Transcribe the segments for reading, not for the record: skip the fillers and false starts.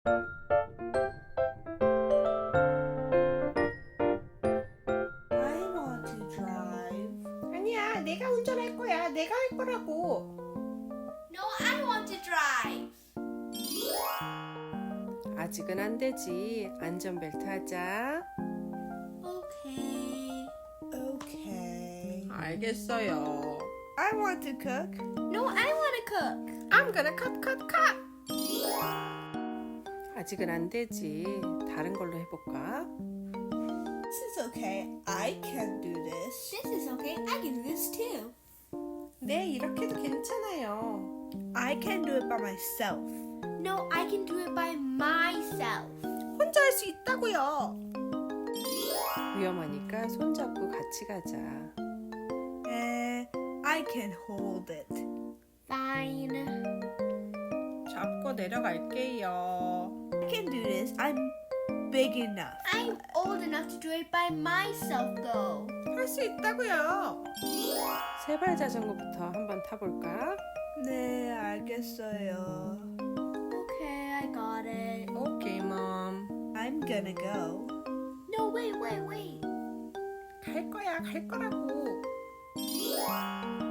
I want to drive. 아니야, 내가 운전할 거야. 내가 할 거라고. No, I want to drive. 아직은 안 되지. 안전벨트 하자. Okay. Okay. 알겠어요. I want to cook. No, I want to cook. I'm gonna cut. 아직은 안 되지. 다른 걸로 해볼까? This is okay. I can do this. This is okay. I can do this too. 네, 이렇게도 괜찮아요. I can do it by myself. No, I can do it by myself. 혼자 할 수 있다고요. 위험하니까 손잡고 같이 가자. I can hold it. Fine. 잡고 내려갈게요. I can do this. I'm big enough. I'm old enough to do it by myself though. 할 수 있다고요. 세발 자전거부터 한번 타볼까? 네, 알겠어요. Okay, I got it. Okay, Mom. I'm gonna go. No, wait. 갈 거라고.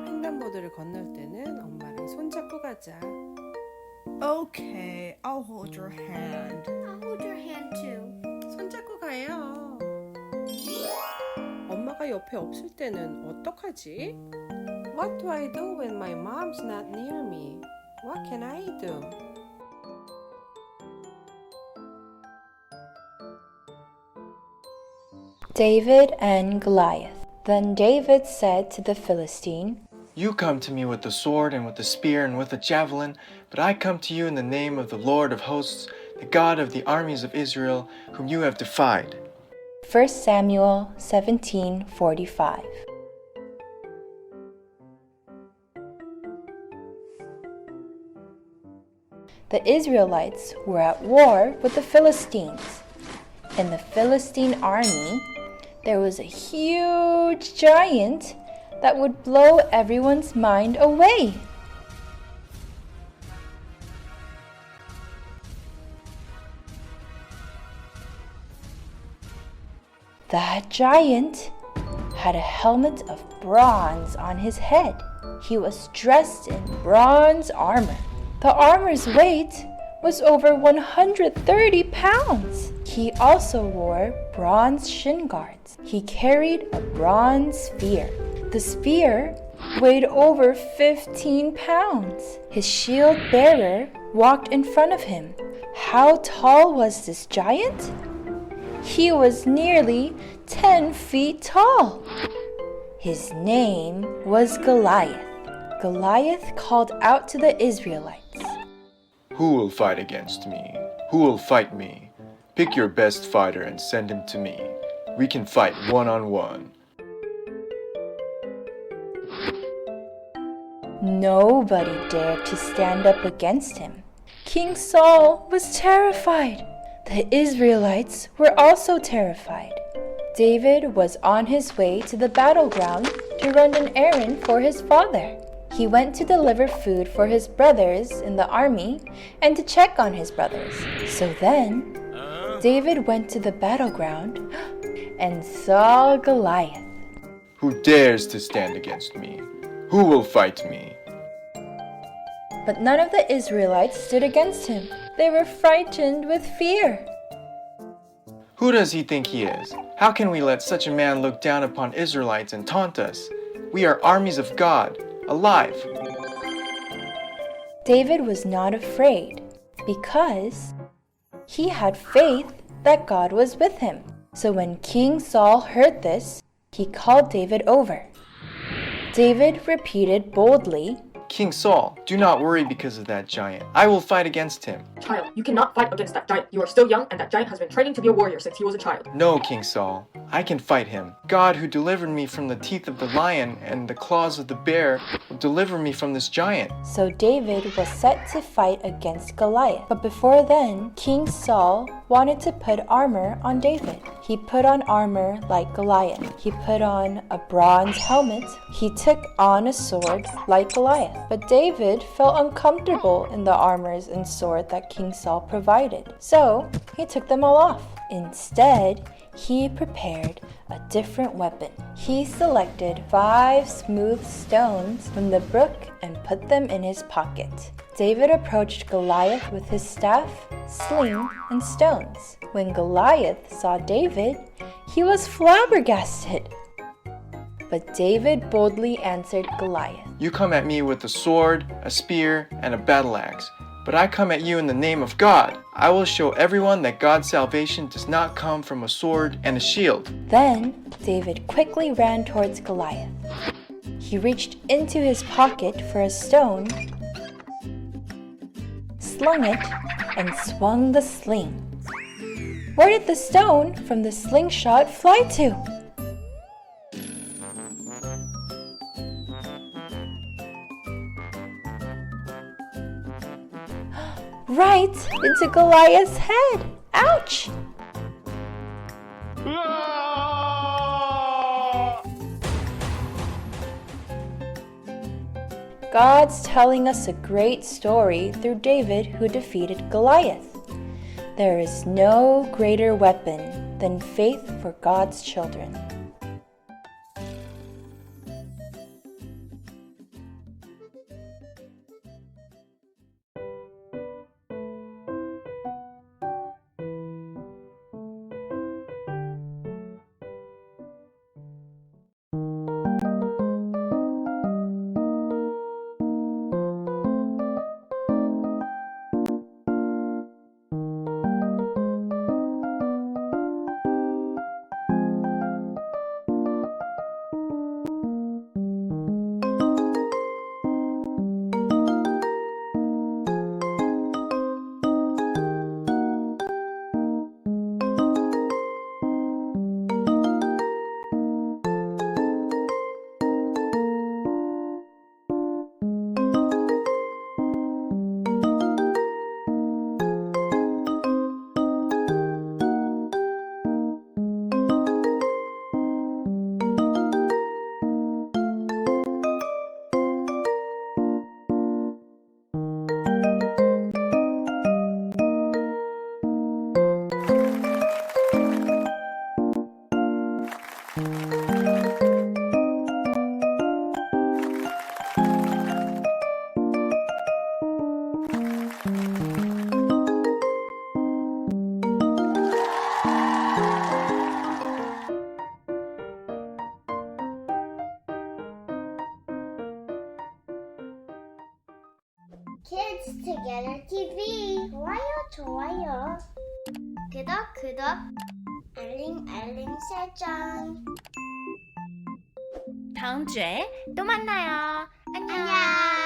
횡단보도를 건널 때는 엄마랑 손잡고 가자. Okay, I'll hold your hand. I'll hold your hand too. 손잡고 가요. 엄마가 옆에 없을 때는 어떡하지? What do I do when my mom's not near me? What can I do? David and Goliath. Then David said to the Philistine, You come to me with the sword and with the spear and with the javelin, but I come to you in the name of the Lord of hosts, the God of the armies of Israel, whom you have defied. 1 Samuel 17:45. The Israelites were at war with the Philistines. In the Philistine army, there was a huge giant that would blow everyone's mind away. That giant had a helmet of bronze on his head. He was dressed in bronze armor. The armor's weight was over 130 pounds. He also wore bronze shin guards. He carried a bronze spear. The spear weighed over 15 pounds. His shield bearer walked in front of him. How tall was this giant? He was nearly 10 feet tall. His name was Goliath. Goliath called out to the Israelites, Who will fight against me? Who will fight me? Pick your best fighter and send him to me. We can fight one-on-one. Nobody dared to stand up against him. King Saul was terrified. The Israelites were also terrified. David was on his way to the battleground to run an errand for his father. He went to deliver food for his brothers in the army and to check on his brothers. So then, David went to the battleground and saw Goliath. Who dares to stand against me? Who will fight me? But none of the Israelites stood against him. They were frightened with fear. Who does he think he is? How can we let such a man look down upon Israelites and taunt us? We are armies of God, alive. David was not afraid because he had faith that God was with him. So when King Saul heard this, he called David over. David repeated boldly, King Saul, do not worry because of that giant. I will fight against him. Child, you cannot fight against that giant. You are still young, and that giant has been training to be a warrior since he was a child. No, King Saul, I can fight him. God, who delivered me from the teeth of the lion and the claws of the bear, will deliver me from this giant. So David was set to fight against Goliath. But before then, King Saul wanted to put armor on David. He put on armor like Goliath. He put on a bronze helmet. He took on a sword like Goliath. But David felt uncomfortable in the armors and sword that King Saul provided. So he took them all off. Instead, he prepared a different weapon. He selected 5 smooth stones from the brook and put them in his pocket. David approached Goliath with his staff, sling, and stones. When Goliath saw David, he was flabbergasted. But David boldly answered Goliath. You come at me with a sword, a spear, and a battle axe. But I come at you in the name of God. I will show everyone that God's salvation does not come from a sword and a shield. Then David quickly ran towards Goliath. He reached into his pocket for a stone, slung it, and swung the sling. Where did the stone from the slingshot fly to? Right into Goliath's head. Ouch! God's telling us a great story through David who defeated Goliath. There is no greater weapon than faith for God's children. 키즈투게더TV 좋아요 구독 알림 설정 다음 주에 또 만나요. 안녕. 안녕.